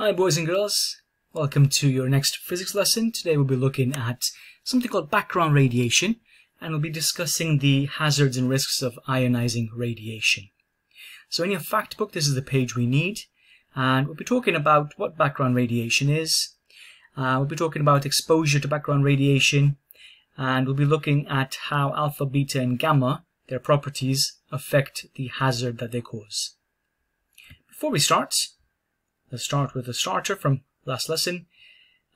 Hi boys and girls, welcome to your next physics lesson. Today we'll be looking at something called background radiation, and we'll be discussing the hazards and risks of ionizing radiation. So in your fact book, this is the page we need, and we'll be talking about what background radiation is. We'll be talking about exposure to background radiation, and we'll be looking at how alpha, beta and gamma, their properties, affect the hazard that they cause. Before we start, let's start with a starter from last lesson,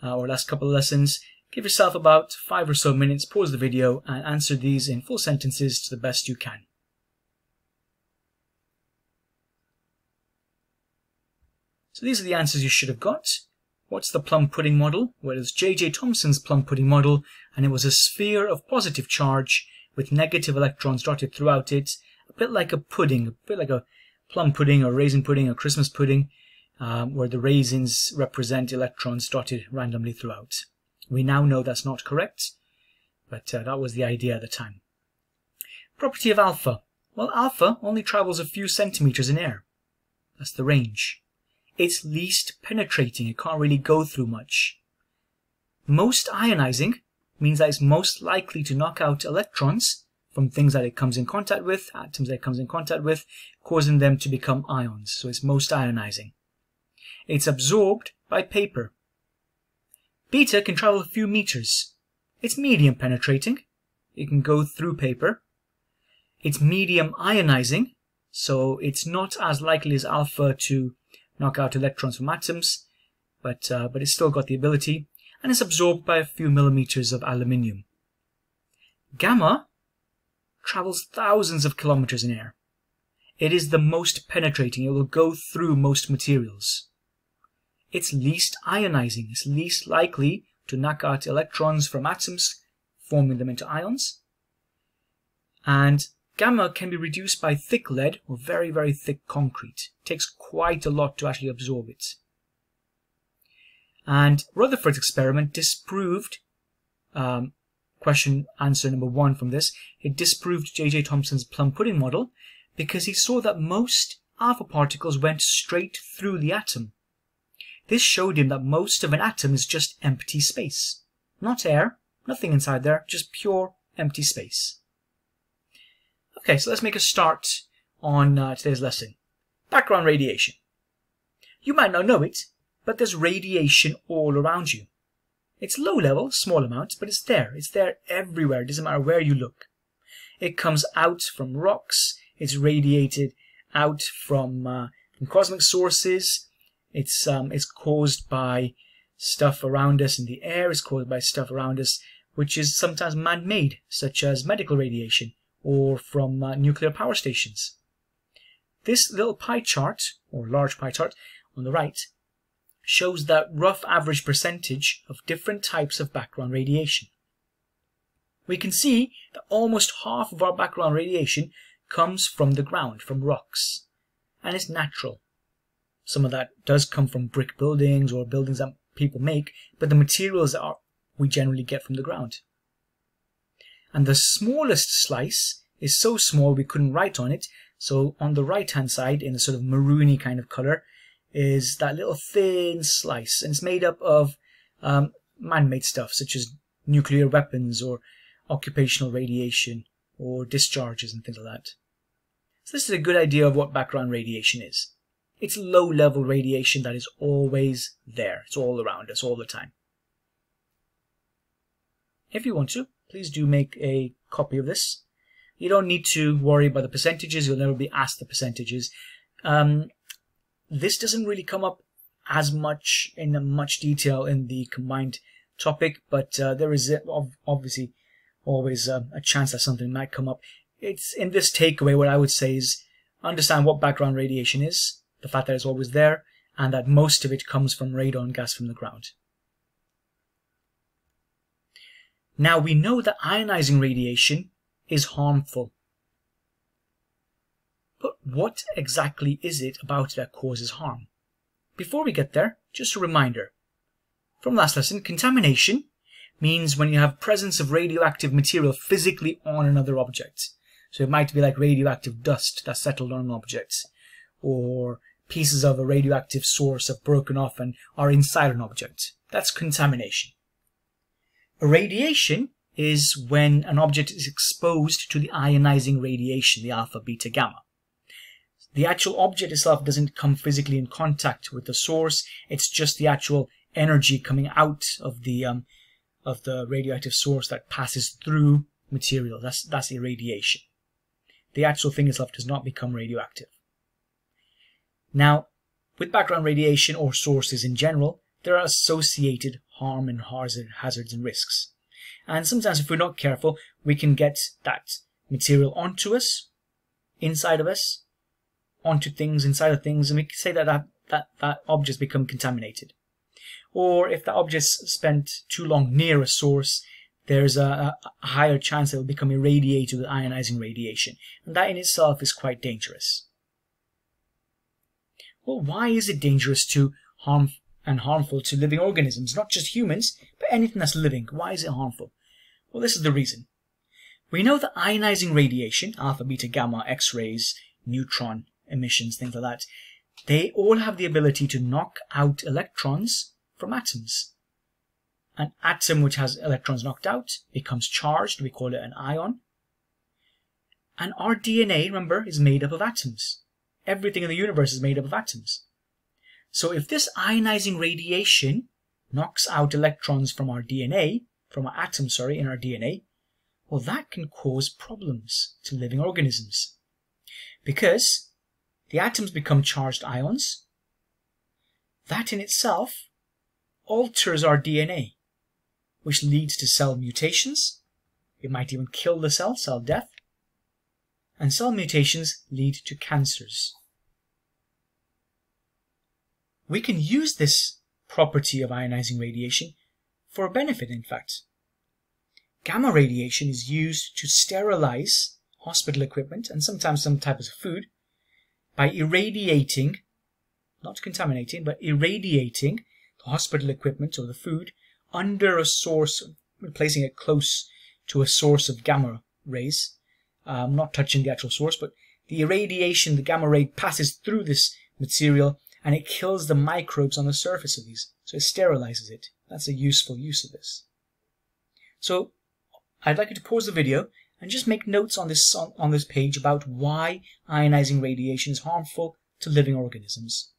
or last couple of lessons. Give yourself about 5 or so minutes, pause the video, and answer these in full sentences to the best you can. So these are the answers you should have got. What's the Plum pudding model? Well, it's J.J. Thomson's Plum pudding model, and it was a sphere of positive charge with negative electrons dotted throughout it, a bit like a pudding, a bit like a plum pudding or raisin pudding or Christmas pudding, where the raisins represent electrons dotted randomly throughout. We now know that's not correct, but that was the idea at the time. Property of alpha. Well, alpha only travels a few centimeters in air. That's the range. It's least penetrating. It can't really go through much. Most ionizing means that it's most likely to knock out electrons from things that it comes in contact with, atoms that it comes in contact with, causing them to become ions. So it's most ionizing. It's absorbed by paper. Beta can travel a few meters. It's medium penetrating. It can go through paper. It's medium ionizing, so it's not as likely as alpha to knock out electrons from atoms, but it's still got the ability, and it's absorbed by a few millimeters of aluminium. Gamma travels thousands of kilometers in air. It is the most penetrating. It will go through most materials. It's least ionizing. It's least likely to knock out electrons from atoms, forming them into ions. And gamma can be reduced by thick lead or very, very thick concrete. It takes quite a lot to actually absorb it. And Rutherford's experiment disproved, question answer number 1 from this, it disproved J.J. Thomson's Plum pudding model because he saw that most alpha particles went straight through the atom. This showed him that most of an atom is just empty space. Not air, nothing inside there, just pure empty space. Okay, so let's make a start on today's lesson. Background radiation. You might not know it, but there's radiation all around you. It's low level, small amounts, but it's there. It's there everywhere. It doesn't matter where you look. It comes out from rocks. It's radiated out from cosmic sources. It's caused by stuff around us in the air. It's caused by stuff around us which is sometimes man-made, such as medical radiation or from nuclear power stations. This little pie chart, or large pie chart, on the right shows that rough average percentage of different types of background radiation. We can see that almost half of our background radiation comes from the ground, from rocks, and it's natural. Some of that does come from brick buildings or buildings that people make, but the materials we generally get from the ground. And the smallest slice is so small we couldn't write on it, so on the right hand side, in a sort of maroony kind of color, is that little thin slice, and it's made up of man-made stuff such as nuclear weapons or occupational radiation or discharges and things like that. So this is a good idea of what background radiation is. It's low-level radiation that is always there. It's all around us all the time. If you want to, please do make a copy of this. You don't need to worry about the percentages. You'll never be asked the percentages. This doesn't really come up as much in much detail in the combined topic, but there is obviously always a chance that something might come up. It's in this takeaway, what I would say is understand what background radiation is, the fact that it's always there, and that most of it comes from radon gas from the ground. Now we know that ionizing radiation is harmful. But what exactly is it about it that causes harm? Before we get there, just a reminder. From last lesson, contamination means when you have presence of radioactive material physically on another object. So it might be like radioactive dust that settled on an object, or pieces of a radioactive source have broken off and are inside an object. That's contamination. Irradiation is when an object is exposed to the ionizing radiation, the alpha, beta, gamma. The actual object itself doesn't come physically in contact with the source. It's just the actual energy coming out of the radioactive source that passes through material. That's irradiation. The actual thing itself does not become radioactive. Now, with background radiation or sources in general, there are associated harm and hazards and risks. And sometimes if we're not careful, we can get that material onto us, inside of us, onto things, inside of things, and we can say that object's become contaminated. Or if that object's spent too long near a source, there's a higher chance it will become irradiated with ionizing radiation. And that in itself is quite dangerous. Well, why is it dangerous to harmful to living organisms? Not just humans, but anything that's living. Why is it harmful? Well, this is the reason. We know that ionizing radiation, alpha, beta, gamma, X-rays, neutron emissions, things like that, they all have the ability to knock out electrons from atoms. An atom which has electrons knocked out becomes charged. We call it an ion. And our DNA, remember, is made up of atoms. Everything in the universe is made up of atoms. So if this ionizing radiation knocks out electrons from our DNA, from our atoms, in our DNA, well, that can cause problems to living organisms. Because the atoms become charged ions. That in itself alters our DNA, which leads to cell mutations. It might even kill the cell death. And cell mutations lead to cancers. We can use this property of ionizing radiation for a benefit, in fact. Gamma radiation is used to sterilize hospital equipment and sometimes some types of food by irradiating, not contaminating, but irradiating the hospital equipment or the food under a source, placing it close to a source of gamma rays, not touching the actual source, but the irradiation, the gamma ray passes through this material and it kills the microbes on the surface of these. So it sterilizes it. That's a useful use of this. So I'd like you to pause the video and just make notes on this page about why ionizing radiation is harmful to living organisms.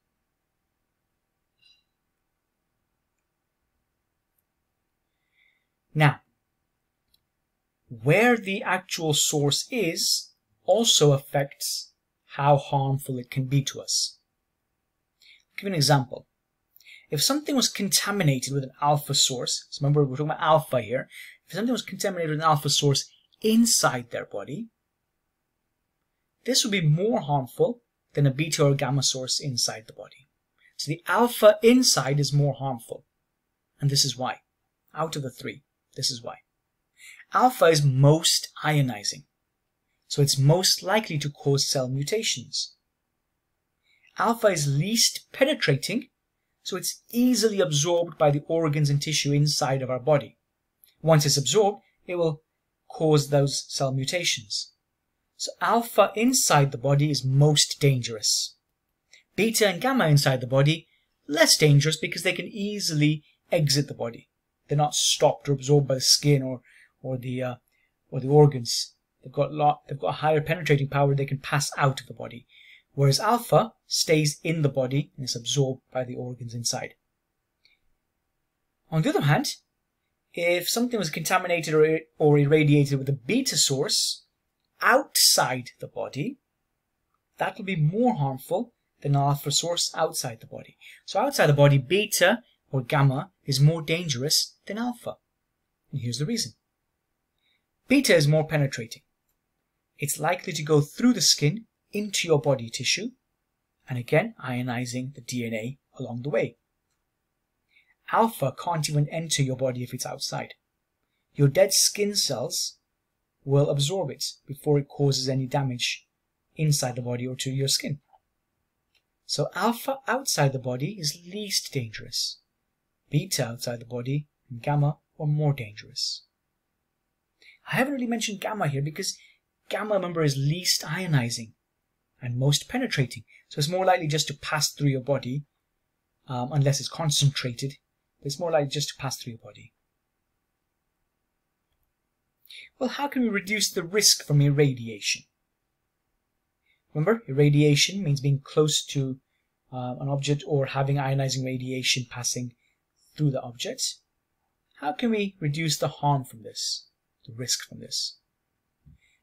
Now, where the actual source is also affects how harmful it can be to us. I'll give you an example. If something was contaminated with an alpha source, so remember we're talking about alpha here, if something was contaminated with an alpha source inside their body, this would be more harmful than a beta or gamma source inside the body. So the alpha inside is more harmful. And this is why. Out of the three, this is why. Alpha is most ionizing, so it's most likely to cause cell mutations. Alpha is least penetrating, so it's easily absorbed by the organs and tissue inside of our body. Once it's absorbed, it will cause those cell mutations. So alpha inside the body is most dangerous. Beta and gamma inside the body, less dangerous because they can easily exit the body. They're not stopped or absorbed by the skin or the organs. They've got a higher penetrating power. They can pass out of the body, whereas alpha stays in the body and is absorbed by the organs inside. On the other hand, if something was contaminated or irradiated with a beta source outside the body, that will be more harmful than an alpha source outside the body. So outside the body, beta or gamma is more dangerous than alpha. And here's the reason. Beta is more penetrating. It's likely to go through the skin into your body tissue, and again, ionizing the DNA along the way. Alpha can't even enter your body if it's outside. Your dead skin cells will absorb it before it causes any damage inside the body or to your skin. So alpha outside the body is least dangerous. Beta outside the body and gamma are more dangerous. I haven't really mentioned gamma here because gamma, remember, is least ionizing and most penetrating. So it's more likely just to pass through your body, unless it's concentrated. It's more likely just to pass through your body. Well, how can we reduce the risk from irradiation? Remember, irradiation means being close to an object or having ionizing radiation passing through the object. How can we reduce the harm from this, the risk from this?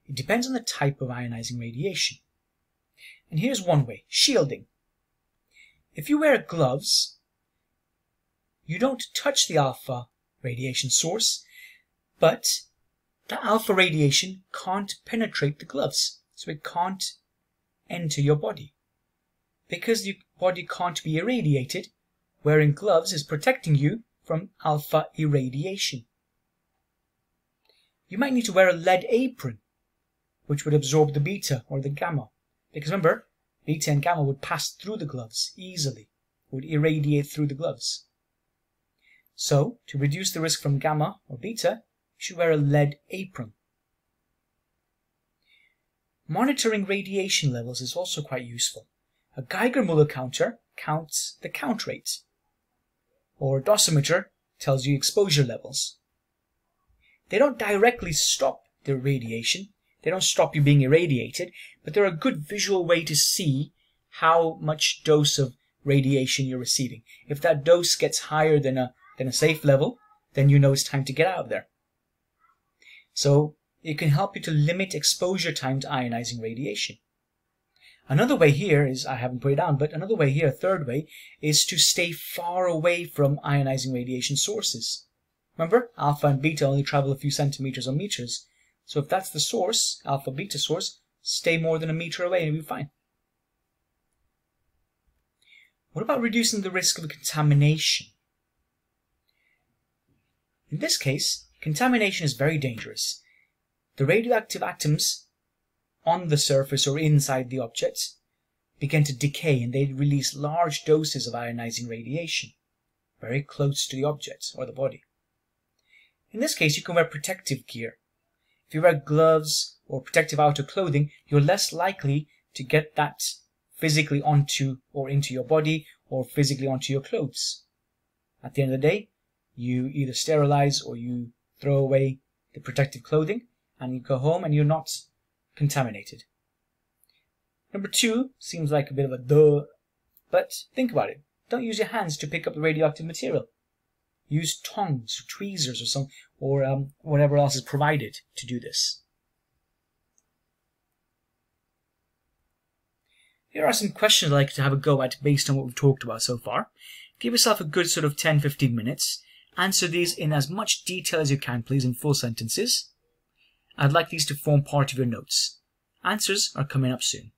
It depends on the type of ionizing radiation. And here's one way: shielding. If you wear gloves, you don't touch the alpha radiation source, but the alpha radiation can't penetrate the gloves, so it can't enter your body. Because your body can't be irradiated, wearing gloves is protecting you from alpha irradiation. You might need to wear a lead apron, which would absorb the beta or the gamma. Because remember, beta and gamma would pass through the gloves easily, would irradiate through the gloves. So, to reduce the risk from gamma or beta, you should wear a lead apron. Monitoring radiation levels is also quite useful. A Geiger-Müller counter counts the count rate, or a dosimeter tells you exposure levels. They don't directly stop the radiation, they don't stop you being irradiated, but they're a good visual way to see how much dose of radiation you're receiving. If that dose gets higher than a safe level, then you know it's time to get out of there. So it can help you to limit exposure time to ionizing radiation. Another way here is, I haven't put it down, but another way here, a third way, is to stay far away from ionizing radiation sources. Remember, alpha and beta only travel a few centimeters or meters. So if that's the source, alpha beta source, stay more than a meter away and you'll be fine. What about reducing the risk of contamination? In this case, contamination is very dangerous. The radioactive atoms on the surface or inside the object begin to decay and they release large doses of ionizing radiation very close to the object or the body. In this case, you can wear protective gear. If you wear gloves or protective outer clothing, you're less likely to get that physically onto or into your body or physically onto your clothes. At the end of the day, you either sterilize or you throw away the protective clothing and you go home and you're not contaminated. Number 2 seems like a bit of a duh, but think about it. Don't use your hands to pick up the radioactive material. Use tongs, or tweezers, or whatever else is provided to do this. Here are some questions I'd like to have a go at based on what we've talked about so far. Give yourself a good sort of 10-15 minutes. Answer these in as much detail as you can, please, in full sentences. I'd like these to form part of your notes. Answers are coming up soon.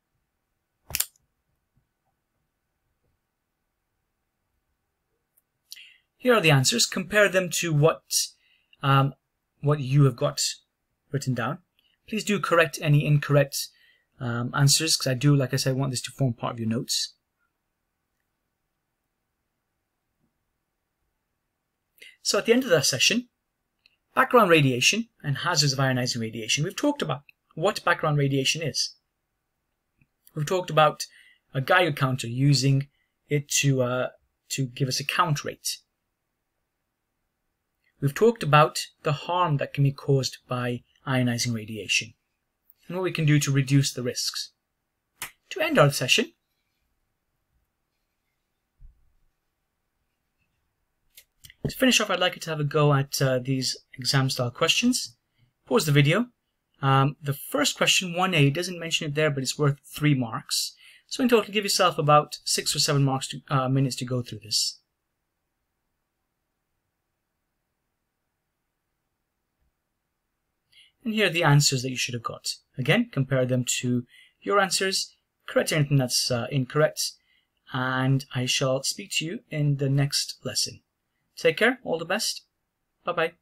Here are the answers. Compare them to what you have got written down. Please do correct any incorrect answers, because I do, like I said, want this to form part of your notes. So at the end of the session, background radiation and hazards of ionizing radiation. We've talked about what background radiation is. We've talked about a Geiger counter, using it to give us a count rate. We've talked about the harm that can be caused by ionizing radiation and what we can do to reduce the risks. To end our session, to finish off, I'd like you to have a go at these exam-style questions. Pause the video. The first question, 1A, doesn't mention it there, but it's worth 3 marks. So in total, give yourself about 6 or 7 minutes to go through this. And here are the answers that you should have got. Again, compare them to your answers, correct anything that's incorrect, and I shall speak to you in the next lesson. Take care, all the best, bye-bye.